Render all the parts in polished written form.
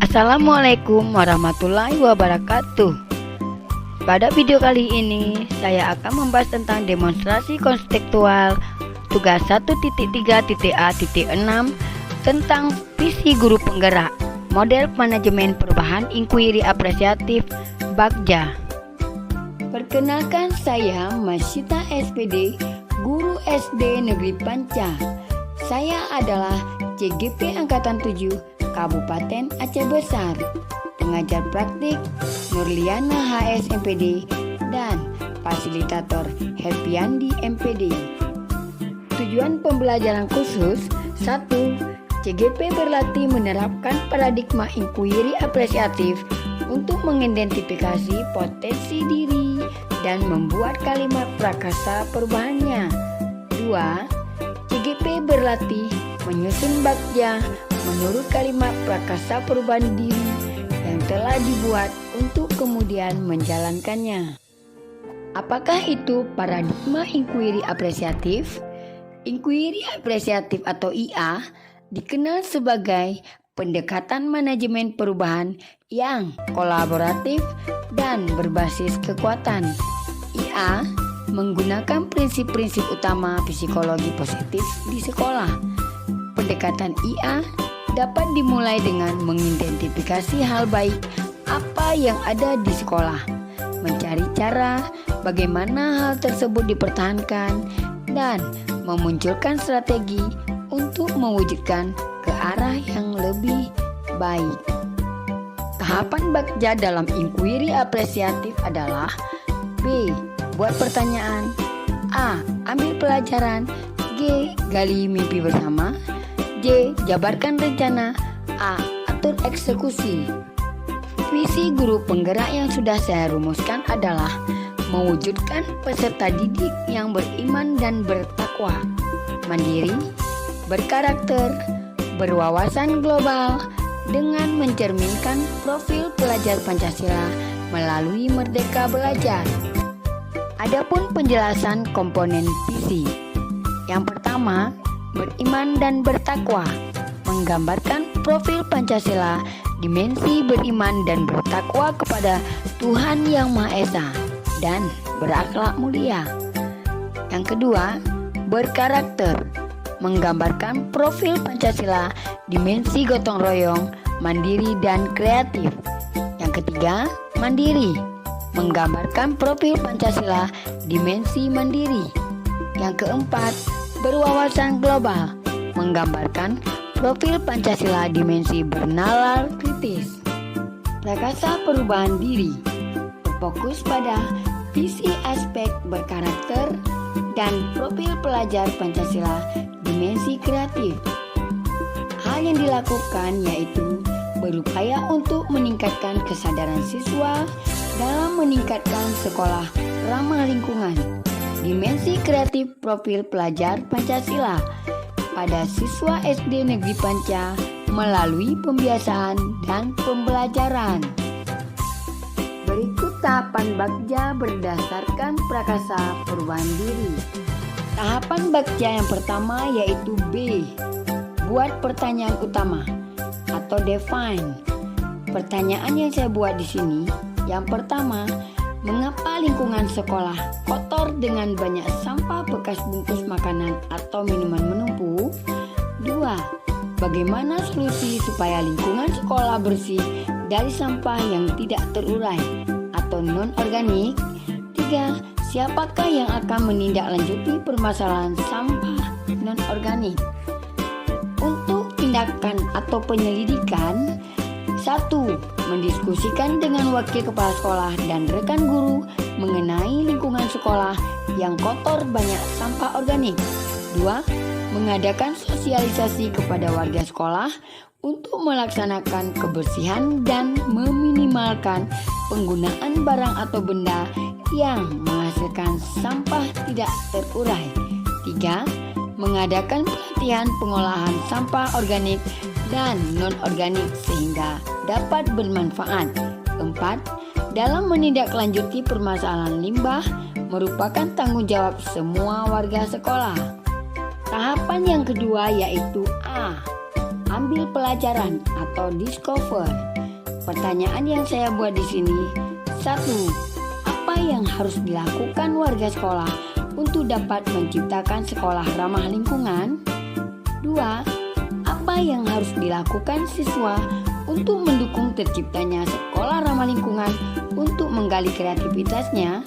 Assalamualaikum warahmatullahi wabarakatuh. Pada video kali ini saya akan membahas tentang demonstrasi konseptual tugas 1.3.A.6 tentang visi guru penggerak model manajemen perubahan inquiry apresiatif Bagja. Perkenalkan, saya Masyita SPD, guru SD Negeri Panca. Saya adalah CGP Angkatan 7 Kabupaten Aceh Besar, pengajar praktik Nurliana HS MPD dan fasilitator Helpiandi MPD. Tujuan pembelajaran khusus 1. CGP berlatih menerapkan paradigma inquiry apresiatif untuk mengidentifikasi potensi diri dan membuat kalimat prakasa perubahannya. 2. CGP berlatih menyusun bagja menurut kalimat prakasa perubahan diri yang telah dibuat untuk kemudian menjalankannya. Apakah itu paradigma inquiry apresiatif? Inquiry apresiatif atau IA dikenal sebagai pendekatan manajemen perubahan yang kolaboratif dan berbasis kekuatan. IA menggunakan prinsip-prinsip utama psikologi positif di sekolah. Pendekatan IA dapat dimulai dengan mengidentifikasi hal baik apa yang ada di sekolah, mencari cara bagaimana hal tersebut dipertahankan, dan memunculkan strategi untuk mewujudkan ke arah yang lebih baik. Tahapan bagja dalam inquiry apresiatif adalah: B. Buat pertanyaan. A. Ambil pelajaran. G. Gali mimpi bersama. J. Jabarkan rencana. A. Atur eksekusi. Visi guru penggerak yang sudah saya rumuskan adalah mewujudkan peserta didik yang beriman dan bertakwa, mandiri, berkarakter, berwawasan global, dengan mencerminkan profil pelajar Pancasila melalui Merdeka Belajar. Adapun penjelasan komponen visi. Yang pertama, beriman dan bertakwa, menggambarkan profil Pancasila, dimensi beriman dan bertakwa kepada Tuhan Yang Maha Esa dan berakhlak mulia. Yang kedua, berkarakter, menggambarkan profil Pancasila, dimensi gotong royong, mandiri dan kreatif. Yang ketiga, mandiri, menggambarkan profil Pancasila, dimensi mandiri. Yang keempat, berwawasan global, menggambarkan profil Pancasila, dimensi bernalar kritis. Prakasa perubahan diri berfokus pada visi aspek berkarakter dan profil pelajar Pancasila, dimensi kreatif. Hal yang dilakukan yaitu berupaya untuk meningkatkan kesadaran siswa dalam meningkatkan sekolah ramah lingkungan. Dimensi kreatif profil pelajar Pancasila pada siswa SD Negeri Panca melalui pembiasaan dan pembelajaran. Berikut tahapan bagja berdasarkan prakasa perubahan diri. Tahapan bagja yang pertama yaitu B. Buat pertanyaan utama atau define. Pertanyaan yang saya buat di sini, yang pertama, mengapa lingkungan sekolah kotor dengan banyak sampah bekas bungkus makanan atau minuman menumpuk? 2. Bagaimana solusi supaya lingkungan sekolah bersih dari sampah yang tidak terurai atau non-organik? 3. Siapakah yang akan menindaklanjuti permasalahan sampah non-organik? Untuk tindakan atau penyelidikan, 1. Mendiskusikan dengan wakil kepala sekolah dan rekan guru mengenai lingkungan sekolah yang kotor banyak sampah organik. 2. Mengadakan sosialisasi kepada warga sekolah untuk melaksanakan kebersihan dan meminimalkan penggunaan barang atau benda yang menghasilkan sampah tidak terurai. 3. Mengadakan pelatihan pengolahan sampah organik dan non-organik sehingga dapat bermanfaat. 4. Dalam menindaklanjuti permasalahan limbah merupakan tanggung jawab semua warga sekolah. Tahapan yang kedua yaitu A. Ambil pelajaran atau discover. Pertanyaan yang saya buat di sini, 1. Apa yang harus dilakukan warga sekolah untuk dapat menciptakan sekolah ramah lingkungan? 2. Apa yang harus dilakukan siswa untuk mendukung terciptanya sekolah ramah lingkungan untuk menggali kreativitasnya?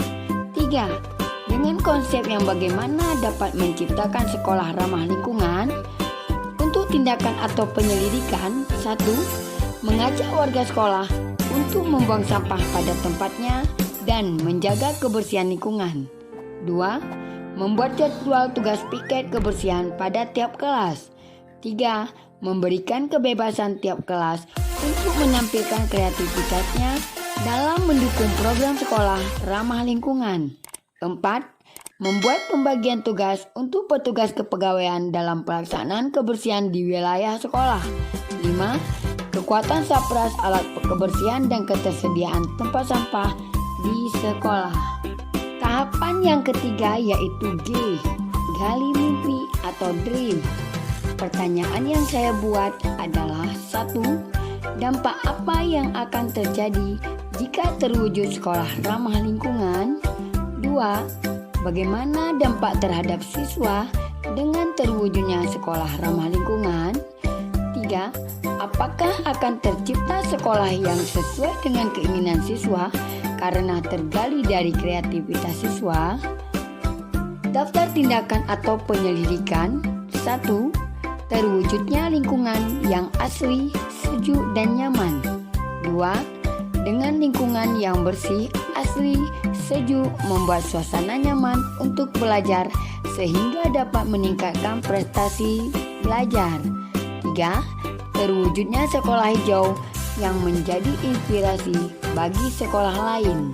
3. Dengan konsep yang bagaimana dapat menciptakan sekolah ramah lingkungan? Untuk tindakan atau penyelidikan, 1. Mengajak warga sekolah untuk membuang sampah pada tempatnya dan menjaga kebersihan lingkungan. 2. Membuat jadwal tugas piket kebersihan pada tiap kelas. 3. Memberikan kebebasan tiap kelas untuk menampilkan kreativitasnya dalam mendukung program sekolah ramah lingkungan. 4. Membuat pembagian tugas untuk petugas kepegawaian dalam pelaksanaan kebersihan di wilayah sekolah. 5. Kekuatan sapras alat kebersihan dan ketersediaan tempat sampah di sekolah. Tahapan yang ketiga yaitu G, gali mimpi atau dream. Pertanyaan yang saya buat adalah 1. Dampak apa yang akan terjadi jika terwujud sekolah ramah lingkungan? 2. Bagaimana dampak terhadap siswa dengan terwujudnya sekolah ramah lingkungan? 3. Apakah akan tercipta sekolah yang sesuai dengan keinginan siswa karena tergali dari kreativitas siswa? Daftar tindakan atau penyelidikan. 1. Terwujudnya lingkungan yang asri, sejuk, dan nyaman. 2. Dengan lingkungan yang bersih, asri, sejuk, membuat suasana nyaman untuk belajar sehingga dapat meningkatkan prestasi belajar. 3. Terwujudnya sekolah hijau yang menjadi inspirasi bagi sekolah lain.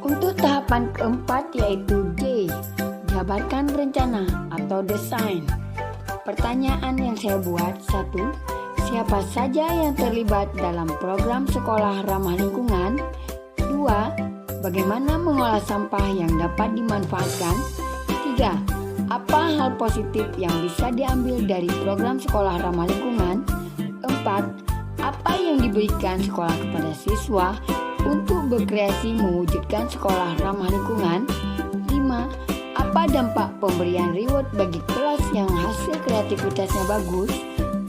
Untuk tahapan keempat yaitu D, jabarkan rencana atau desain. Pertanyaan yang saya buat, 1. Siapa saja yang terlibat dalam program sekolah ramah lingkungan? 2. Bagaimana mengolah sampah yang dapat dimanfaatkan? 3. Apa hal positif yang bisa diambil dari program sekolah ramah lingkungan? 4. Apa yang diberikan sekolah kepada siswa untuk berkreasi mewujudkan sekolah ramah lingkungan? 5. Apa dampak pemberian reward bagi kelas yang hasil kreativitasnya bagus?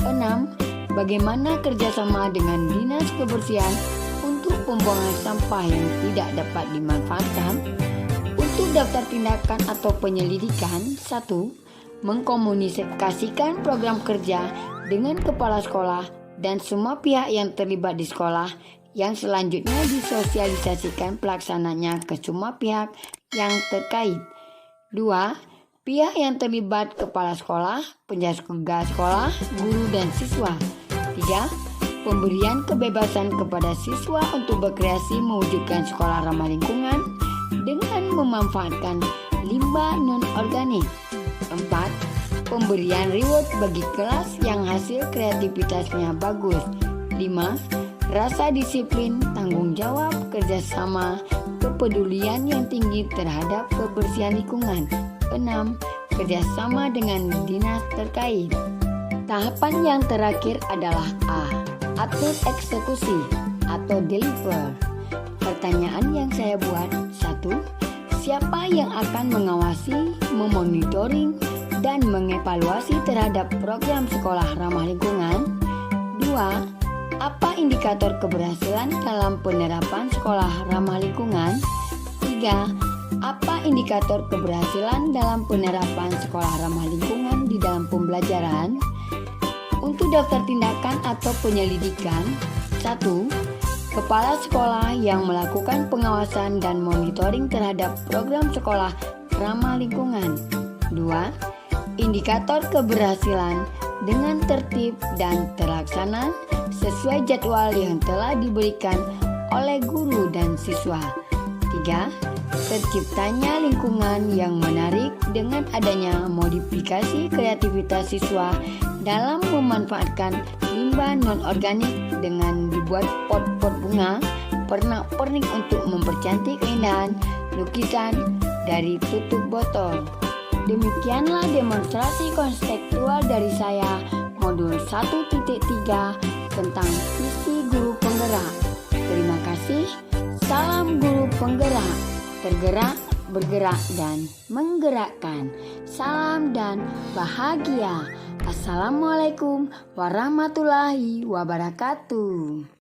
6. Bagaimana kerjasama dengan dinas kebersihan untuk pembuangan sampah yang tidak dapat dimanfaatkan? Untuk daftar tindakan atau penyelidikan, 1. Mengkomunikasikan program kerja dengan kepala sekolah dan semua pihak yang terlibat di sekolah yang selanjutnya disosialisasikan pelaksananya ke semua pihak yang terkait. 2. Pihak yang terlibat kepala sekolah, penjaga sekolah, guru, dan siswa. 3. Pemberian kebebasan kepada siswa untuk berkreasi mewujudkan sekolah ramah lingkungan dengan memanfaatkan limbah non-organik. 4. Pemberian reward bagi kelas yang hasil kreativitasnya bagus. 5. Rasa disiplin, tanggung jawab, kerjasama, kepedulian yang tinggi terhadap kebersihan lingkungan. 6. Kerjasama dengan dinas terkait. Tahapan yang terakhir adalah A, atur eksekusi atau deliver. Pertanyaan yang saya buat, 1. Siapa yang akan mengawasi, memonitoring, dan mengevaluasi terhadap program sekolah ramah lingkungan? 2. Apa indikator keberhasilan dalam penerapan sekolah ramah lingkungan? 3. Apa indikator keberhasilan dalam penerapan sekolah ramah lingkungan di dalam pembelajaran? Untuk daftar tindakan atau penyelidikan, 1. Kepala sekolah yang melakukan pengawasan dan monitoring terhadap program sekolah ramah lingkungan. 2. Indikator keberhasilan dengan tertib dan terlaksana sesuai jadwal yang telah diberikan oleh guru dan siswa. 3. Terciptanya lingkungan yang menarik dengan adanya modifikasi kreativitas siswa dalam memanfaatkan limbah non-organik dengan dibuat pot-pot bunga, pernak-pernik untuk mempercantik keindahan lukisan dari tutup botol. Demikianlah demonstrasi konseptual dari saya modul 1.3 tentang visi guru penggerak. kasih. Salam guru penggerak, tergerak, bergerak, dan menggerakkan. Salam dan bahagia. Assalamualaikum warahmatullahi wabarakatuh.